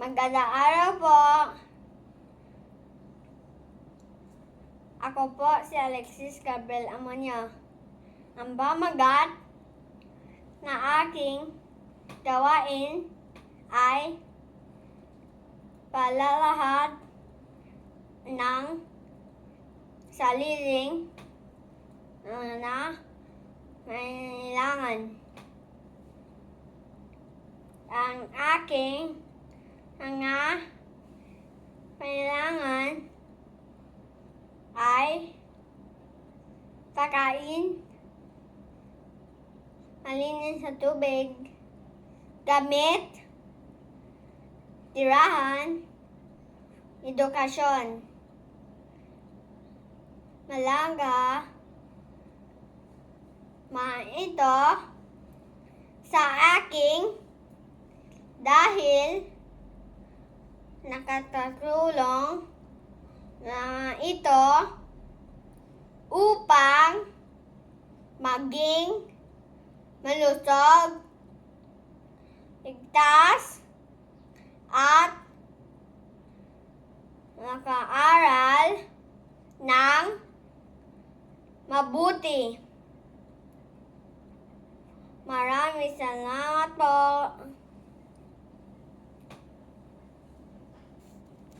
Magandang araw po. Ako po si Alexis Gabriel Amonio. Ang pamagat na aking gawain ay palalahad ng sariling na kailangan. Ang aking mga kailangan ay pagkain, malinis sa tubig, gamit, tirahan, edukasyon, malaga, ito sa aking dahil nakatulong na ito upang maging malusog, ligtas, at nakaaral ng mabuti. Maraming salamat po.